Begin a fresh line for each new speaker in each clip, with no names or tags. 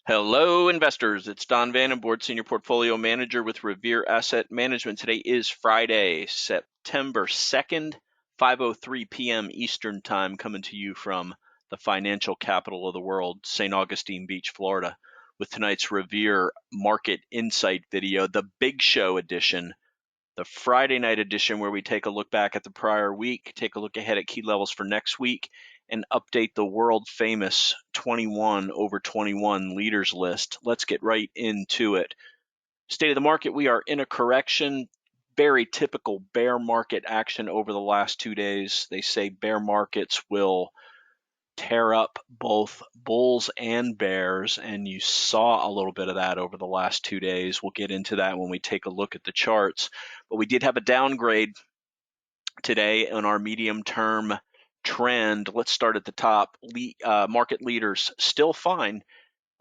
Hello, investors. It's Don Vandenbord, Senior Portfolio Manager with Revere Asset Management. Today is Friday, September 2nd, 5:03 p.m. Eastern Time, coming to you from the financial capital of the world, St. Augustine Beach, Florida, with tonight's Revere Market Insight video, the Big Show edition, the Friday night edition, where we take a look back at the prior week, take a look ahead at key levels for next week, and update the world famous 21 over 21 leaders list. Let's get right into it. State of the market, we are in a correction. Very typical bear market action over the last 2 days. They say bear markets will tear up both bulls and bears, and you saw a little bit of that over the last 2 days. We'll get into that when we take a look at the charts. But we did have a downgrade today on our medium term trend. Let's start at the top. Market leaders still fine.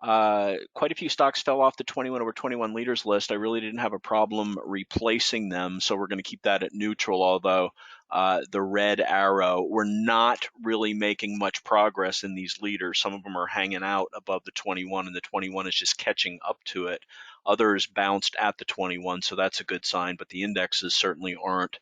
Quite a few stocks fell off the 21 over 21 leaders list. I really didn't have a problem replacing them, so we're going to keep that at neutral, although the red arrow, we're not really making much progress in these leaders. Some of them are hanging out above the 21, and the 21 is just catching up to it. Others bounced at the 21, so that's a good sign, but the indexes certainly aren't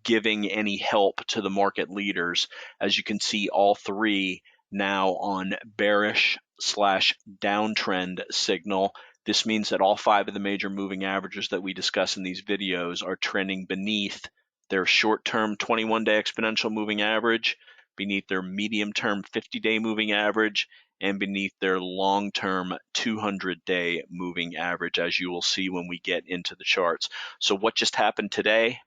giving any help to the market leaders. As you can see, all three now on bearish / downtrend signal. This means that all 5 of the major moving averages that we discuss in these videos are trending beneath their short-term 21-day exponential moving average, beneath their medium-term 50-day moving average, and beneath their long-term 200-day moving average, as you will see when we get into the charts. So what just happened today?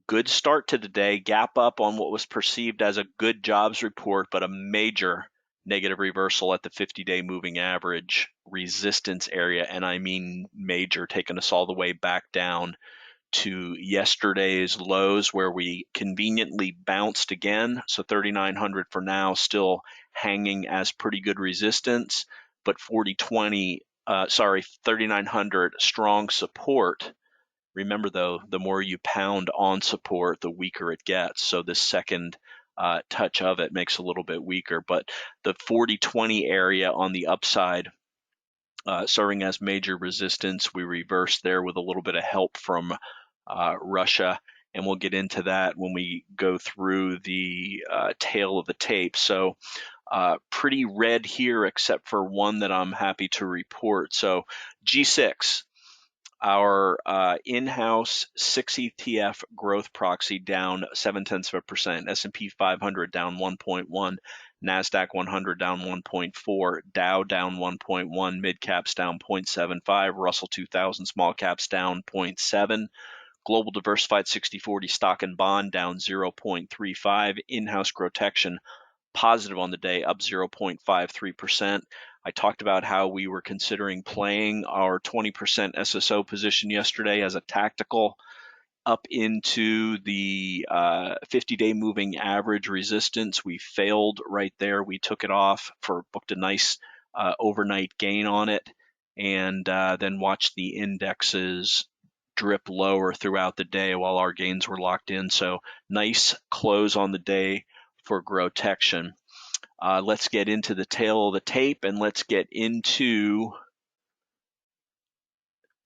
Good start to the day, gap up on what was perceived as a good jobs report, but a major negative reversal at the 50-day moving average resistance area, and I mean major, taking us all the way back down to yesterday's lows, where we conveniently bounced again. So 3,900 for now, still hanging as pretty good resistance, but 3,900 strong support. Remember, though, the more you pound on support, the weaker it gets. So this second touch of it makes it a little bit weaker. But the 40-20 area on the upside, serving as major resistance, we reversed there with a little bit of help from Russia. And we'll get into that when we go through the tail of the tape. So pretty red here, except for one that I'm happy to report. So G6. Our in-house 6 ETF growth proxy down 0.7%, S&P 500 down 1.1, NASDAQ 100 down 1.4, Dow down 1.1, mid caps down 0.75, Russell 2000 small caps down 0.7, Global Diversified 60/40 stock and bond down 0.35, in-house GROTECTION positive on the day, up 0.53%. I talked about how we were considering playing our 20% SSO position yesterday as a tactical up into the 50-day moving average resistance. We failed right there. We took it off, booked a nice overnight gain on it, and then watched the indexes drip lower throughout the day while our gains were locked in. So nice close on the day for GROTECTION. Let's get into the tail of the tape, and let's get into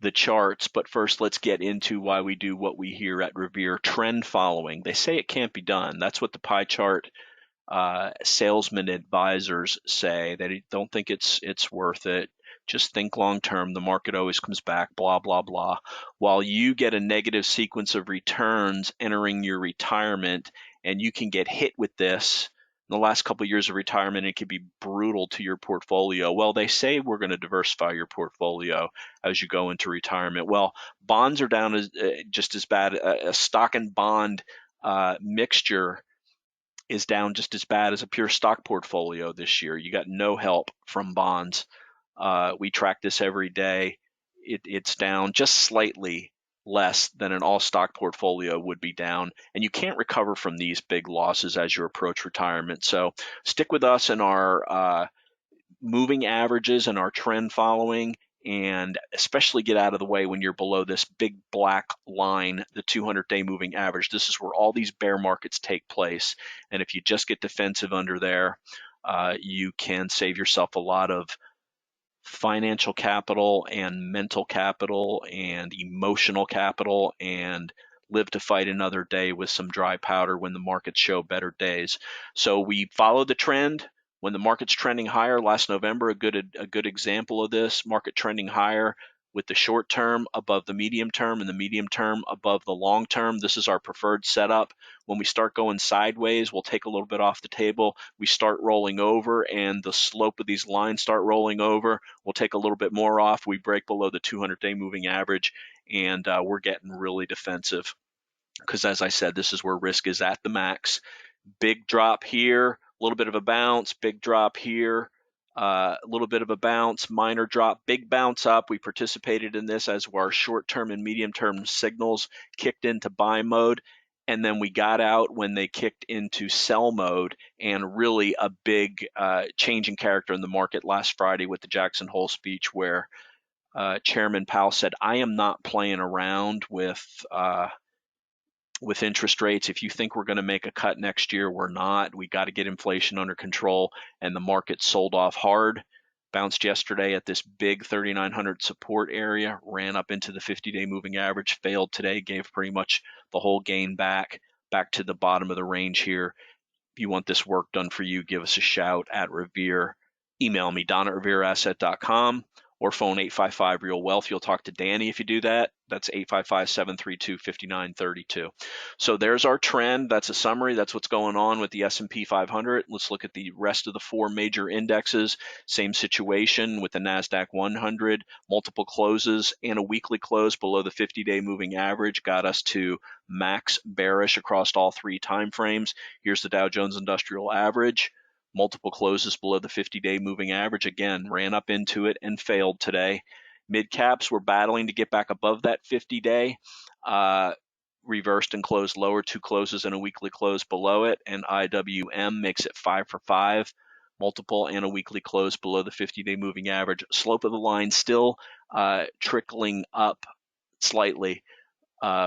the charts. But first, let's get into why we do what we hear at Revere, trend following. They say it can't be done. That's what the pie chart salesman advisors say. They don't think it's worth it. Just think long term. The market always comes back, blah, blah, blah. While you get a negative sequence of returns entering your retirement, and you can get hit with this in the last couple of years of retirement, it could be brutal to your portfolio. Well, they say we're going to diversify your portfolio as you go into retirement. Well, bonds are down just as bad. A stock and bond mixture is down just as bad as a pure stock portfolio this year. You got no help from bonds. We track this every day. It's down just slightly less than an all stock portfolio would be down, and you can't recover from these big losses as you approach retirement. So stick with us in our moving averages and our trend following, and especially get out of the way when you're below this big black line, the 200-day moving average. This is where all these bear markets take place, and if you just get defensive under there, you can save yourself a lot of financial capital and mental capital and emotional capital and live to fight another day with some dry powder when the markets show better days. So we follow the trend. When the market's trending higher, last November, a good example of this, market trending higher with the short term above the medium term and the medium term above the long term. This is our preferred setup. When we start going sideways, we'll take a little bit off the table. We start rolling over and the slope of these lines start rolling over. We'll take a little bit more off. We break below the 200-day moving average, and we're getting really defensive because, as I said, this is where risk is at the max. Big drop here, a little bit of a bounce, big drop here, a little bit of a bounce, minor drop, big bounce up. We participated in this as our short-term and medium-term signals kicked into buy mode, and then we got out when they kicked into sell mode, and really a big change in character in the market last Friday with the Jackson Hole speech where Chairman Powell said, I am not playing around with interest rates. If you think we're going to make a cut next year, we're not. We got to get inflation under control, and the market sold off hard. Bounced yesterday at this big 3,900 support area, ran up into the 50-day moving average, failed today, gave pretty much the whole gain back to the bottom of the range here. If you want this work done for you, give us a shout at Revere. Email me, don@revereasset.com, or phone 855-REAL-WEALTH. You'll talk to Danny if you do that. That's 855-732-5932. So there's our trend. That's a summary. That's what's going on with the S&P 500. Let's look at the rest of the four major indexes. Same situation with the NASDAQ 100. Multiple closes and a weekly close below the 50-day moving average got us to max bearish across all three time frames. Here's the Dow Jones Industrial Average. Multiple closes below the 50-day moving average. Again, ran up into it and failed today. Mid caps were battling to get back above that 50-day. Reversed and closed lower, two closes and a weekly close below it. And IWM makes it 5 for 5. Multiple and a weekly close below the 50-day moving average. Slope of the line still trickling up slightly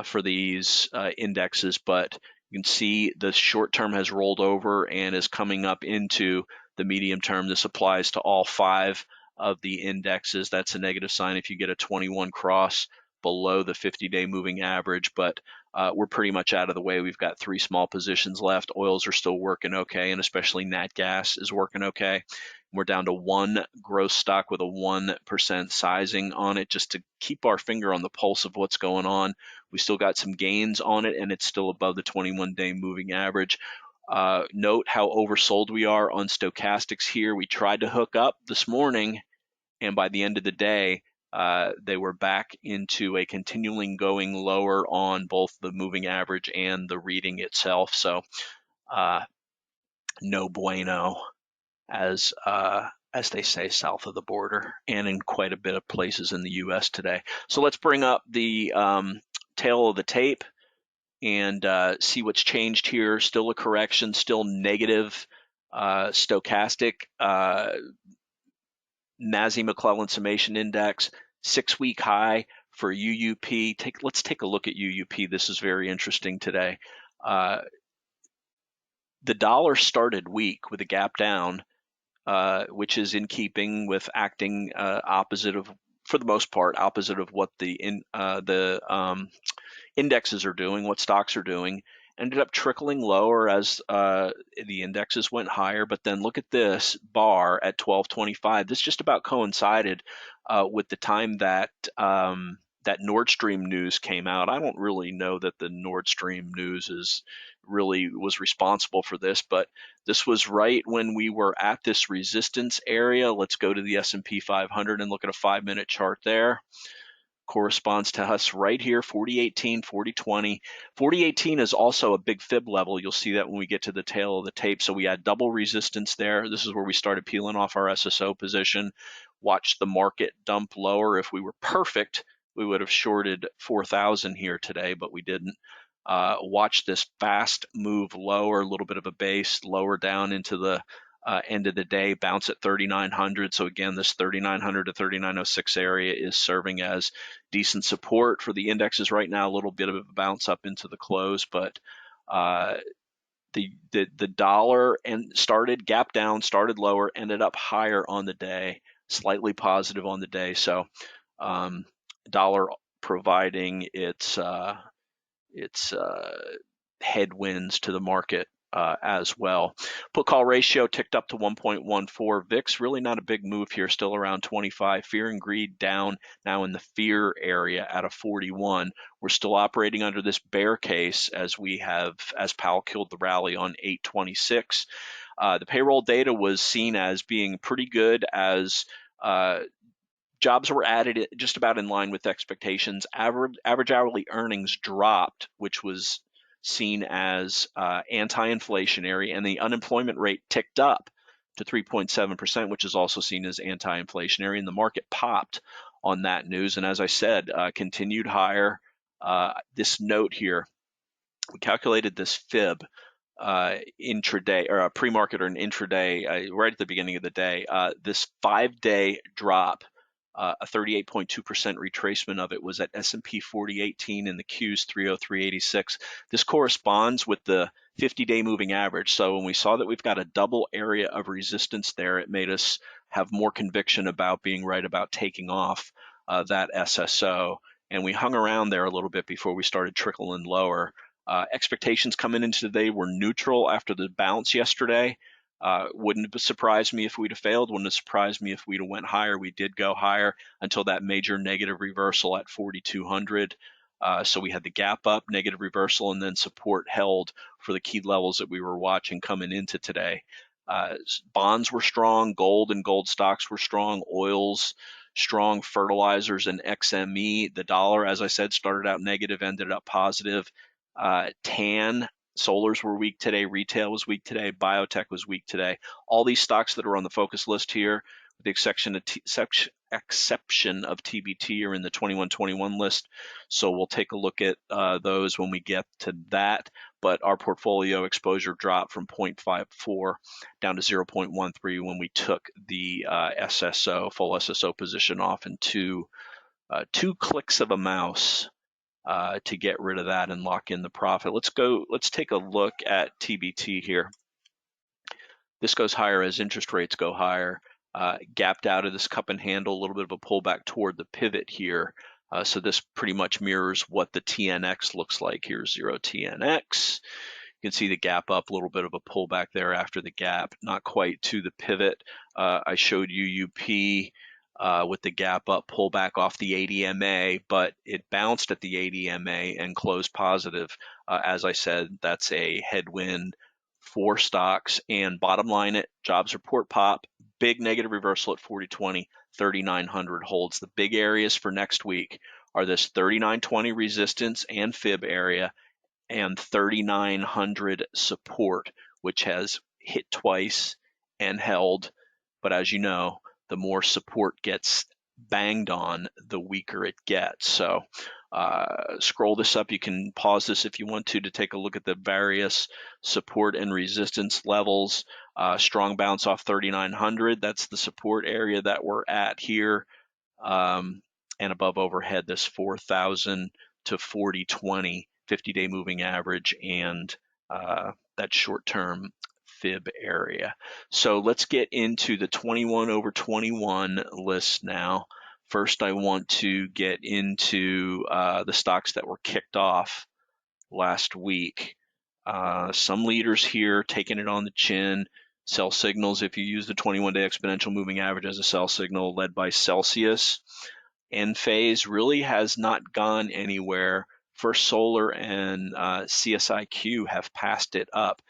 for these indexes, but you can see the short term has rolled over and is coming up into the medium term. This applies to all five of the indexes. That's a negative sign if you get a 21 cross below the 50-day moving average, but we're pretty much out of the way. We've got three small positions left. Oils are still working okay, and especially nat gas is working okay. We're down to one gross stock with a 1% sizing on it, just to keep our finger on the pulse of what's going on. We still got some gains on it, and it's still above the 21-day moving average. Note how oversold we are on stochastics here. We tried to hook up this morning, and by the end of the day, they were back into a continuing going lower on both the moving average and the reading itself. So no bueno, as they say south of the border and in quite a bit of places in the U.S. today. So let's bring up the tail of the tape and see what's changed here. Still a correction, still negative stochastic. Massey-McClellan Summation Index, 6-week high for UUP. Let's take a look at UUP. This is very interesting today. The dollar started weak with a gap down, which is in keeping with acting opposite of, for the most part, opposite of what the indexes are doing, what stocks are doing. Ended up trickling lower as the indexes went higher, but then look at this bar at 1225. This just about coincided with the time that that Nord Stream news came out. I don't really know that the Nord Stream news was responsible for this, but this was right when we were at this resistance area. Let's go to the S&P 500 and look at a 5-minute chart there. Corresponds to us right here, 4018, 4020. 4018 is also a big fib level. You'll see that when we get to the tail of the tape. So we had double resistance there. This is where we started peeling off our SSO position. Watch the market dump lower. If we were perfect, we would have shorted 4,000 here today, but we didn't. Watch this fast move lower, a little bit of a base, lower down into the end of the day, bounce at 3,900. So again, this 3,900 to 3,906 area is serving as decent support for the indexes right now. A little bit of a bounce up into the close, but the dollar and started gap down, started lower, ended up higher on the day. slightly positive on the day. So dollar providing its headwinds to the market as well. Put call ratio ticked up to 1.14. VIX really not a big move here, still around 25. Fear and greed down now in the fear area at a 41. We're still operating under this bear case as Powell killed the rally on 8/26. The payroll data was seen as being pretty good as jobs were added just about in line with expectations. Average hourly earnings dropped, which was seen as anti-inflationary, and the unemployment rate ticked up to 3.7%, which is also seen as anti-inflationary, and the market popped on that news. And as I said, continued higher. This note here, we calculated this fib intraday, or a pre-market or an intraday, right at the beginning of the day. This 5-day drop, a 38.2% retracement of it was at S&P 4018 and the Q's 303.86. This corresponds with the 50-day moving average. So when we saw that we've got a double area of resistance there, it made us have more conviction about being right about taking off that SSO. And we hung around there a little bit before we started trickling lower. Expectations coming into today were neutral after the bounce yesterday. Wouldn't have surprised me if we'd have failed. Wouldn't have surprised me if we'd have went higher. We did go higher until that major negative reversal at 4,200. So we had the gap up, negative reversal, and then support held for the key levels that we were watching coming into today. Bonds were strong, gold and gold stocks were strong, oils strong, fertilizers and XME. The dollar, as I said, started out negative, ended up positive. Solars were weak today, retail was weak today, biotech was weak today. All these stocks that are on the focus list here, with the exception of TBT, are in the 2121 list. So we'll take a look at those when we get to that. But our portfolio exposure dropped from 0.54 down to 0.13 when we took the full SSO position off in two clicks of a mouse. To get rid of that and lock in the profit. Let's take a look at TBT here. This goes higher as interest rates go higher. Gapped out of this cup and handle, a little bit of a pullback toward the pivot here. So this pretty much mirrors what the TNX looks like. Here's 0 TNX. You can see the gap up, a little bit of a pullback there after the gap, not quite to the pivot. I showed you UP with the gap up, pullback off the ADMA, but it bounced at the ADMA and closed positive. As I said, that's a headwind for stocks. And bottom line, jobs report pop, big negative reversal at 4020, 3900 holds. The big areas for next week are this 3920 resistance and fib area and 3900 support, which has hit twice and held. But as you know, the more support gets banged on, the weaker it gets. So scroll this up. You can pause this if you want to take a look at the various support and resistance levels. Strong bounce off 3900. That's the support area that we're at here. And above overhead, this 4,000 to 4020 50-day moving average and that short-term fib area. So let's get into the 21 over 21 list now. First, I want to get into the stocks that were kicked off last week. Some leaders here taking it on the chin. Sell signals, if you use the 21-day exponential moving average as a sell signal, led by Celsius. Enphase really has not gone anywhere. First Solar and CSIQ have passed it up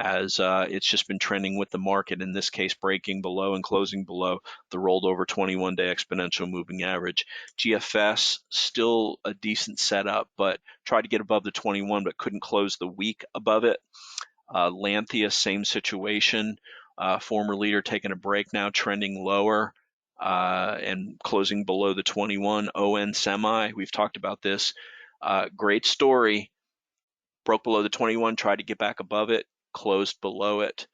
as it's just been trending with the market, in this case breaking below and closing below the rolled over 21-day exponential moving average. GFS, still a decent setup, but tried to get above the 21 but couldn't close the week above it. Lantheus, same situation. Former leader taking a break now, trending lower and closing below the 21. ON Semi, we've talked about this. Great story. Broke below the 21, tried to get back above it, closed below it.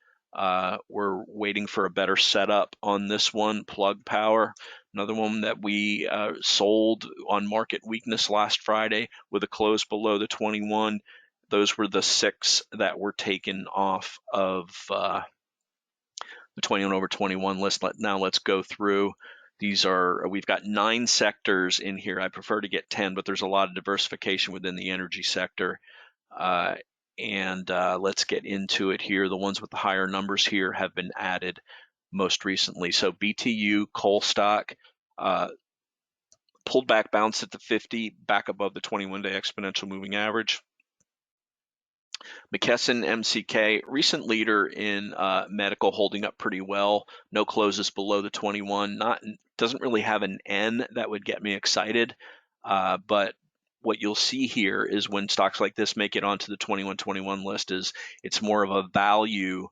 We're waiting for a better setup on this one. Plug Power, another one that we sold on market weakness last Friday with a close below the 21. Those were the 6 that were taken off of the 21 over 21 list. Now let's go through. We've got 9 sectors in here. I prefer to get 10, but there's a lot of diversification within the energy sector. Let's get into it here. The ones with the higher numbers here have been added most recently. So BTU, coal stock, pulled back, bounced at the 50, back above the 21-day exponential moving average. McKesson, MCK, recent leader in medical, holding up pretty well. No closes below the 21. Doesn't really have an N that would get me excited, but what you'll see here is when stocks like this make it onto the 21-21 list, is it's more of a value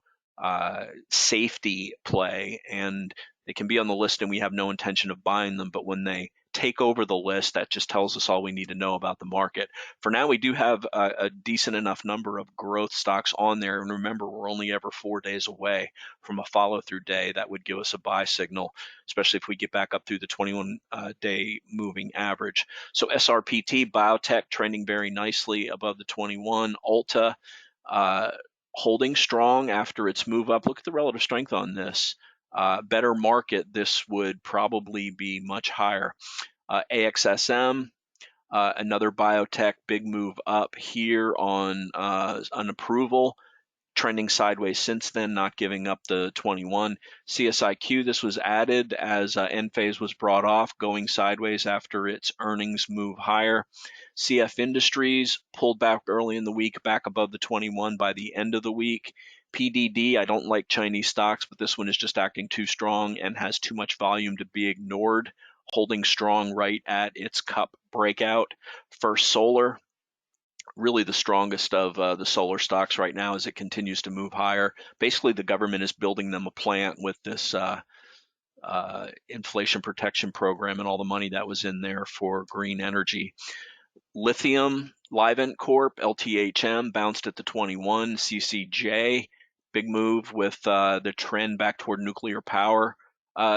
safety play, and they can be on the list and we have no intention of buying them, but when they take over the list, that just tells us all we need to know about the market. For now, we do have a decent enough number of growth stocks on there, and remember, we're only ever 4 days away from a follow-through day that would give us a buy signal, especially if we get back up through the 21-day moving average. So SRPT, biotech, trending very nicely above the 21. Ulta, holding strong after its move up. Look at the relative strength on this. Better market, this would probably be much higher. AXSM, another biotech, big move up here on an approval, trending sideways since then, not giving up the 21. CSIQ, this was added as Enphase was brought off, going sideways after its earnings move higher. CF Industries pulled back early in the week, back above the 21 by the end of the week. PDD, I don't like Chinese stocks, but this one is just acting too strong and has too much volume to be ignored, holding strong right at its cup breakout. First Solar, really the strongest of the solar stocks right now as it continues to move higher. Basically, the government is building them a plant with this inflation protection program and all the money that was in there for green energy. Lithium, Livent Corp, LTHM, bounced at the 21. CCJ, big move with the trend back toward nuclear power.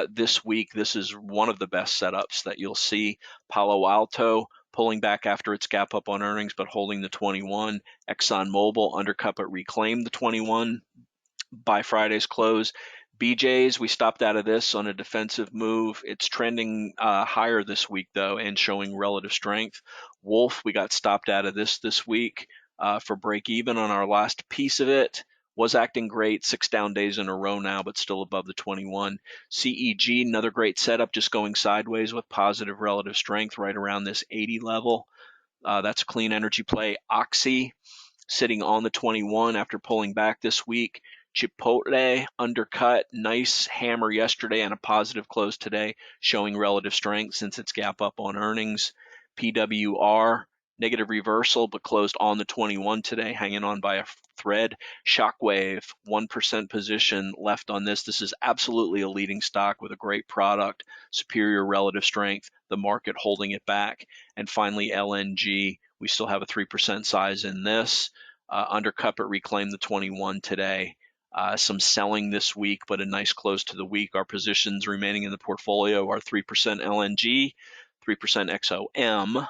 This week, this is one of the best setups that you'll see. Palo Alto, pulling back after its gap up on earnings, but holding the 21. ExxonMobil, undercut but reclaimed the 21 by Friday's close. BJ's, we stopped out of this on a defensive move. It's trending higher this week, though, and showing relative strength. Wolf, we got stopped out of this week for break even on our last piece of it. Was acting great, 6 down days in a row now, but still above the 21. CEG, another great setup, just going sideways with positive relative strength right around this 80 level. That's a clean energy play. Oxy, sitting on the 21 after pulling back this week. Chipotle, undercut, nice hammer yesterday and a positive close today, showing relative strength since its gap up on earnings. PWR, negative reversal, but closed on the 21 today, hanging on by a thread. Shockwave, 1% position left on this. This is absolutely a leading stock with a great product, superior relative strength, the market holding it back. And finally, LNG, we still have a 3% size in this. Undercut but reclaimed the 21 today. Some selling this week, but a nice close to the week. Our positions remaining in the portfolio are 3% LNG, 3% XOM,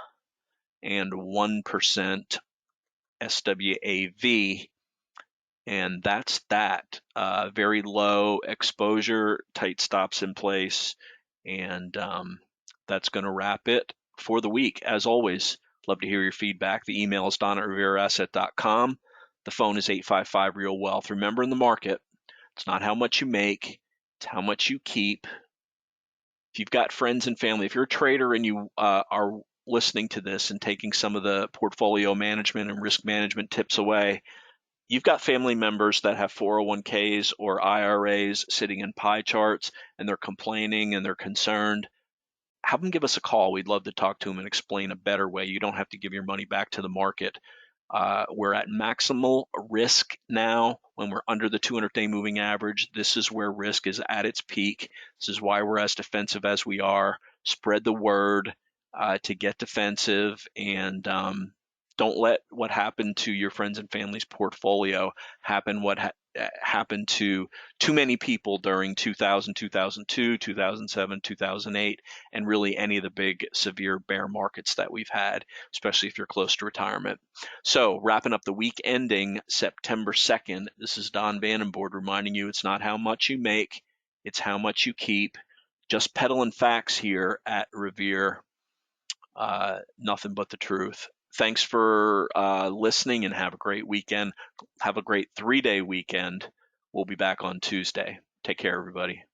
and 1% SWAV. And that's that. Very low exposure, tight stops in place, and that's going to wrap it for the week. As always, love to hear your feedback. The email is don@revereasset.com. The phone is 855-REAL-WEALTH. Remember, in the market, it's not how much you make, it's how much you keep. If you've got friends and family, if you're a trader and you are listening to this and taking some of the portfolio management and risk management tips away, you've got family members that have 401ks or IRAs sitting in pie charts, and they're complaining and they're concerned. Have them give us a call. We'd love to talk to them and explain a better way. You don't have to give your money back to the market. We're at maximal risk now when we're under the 200-day moving average. This is where risk is at its peak. This is why we're as defensive as we are. Spread the word to get defensive, and don't let what happened to your friends and family's portfolio happen happened to too many people during 2000, 2002, 2007, 2008, and really any of the big severe bear markets that we've had, especially if you're close to retirement. So wrapping up the week ending September 2nd, this is Don Vandenbord reminding you it's not how much you make, it's how much you keep. Just peddling facts here at Revere. Nothing but the truth. Thanks for listening and have a great weekend. Have a great 3-day weekend. We'll be back on Tuesday. Take care, everybody.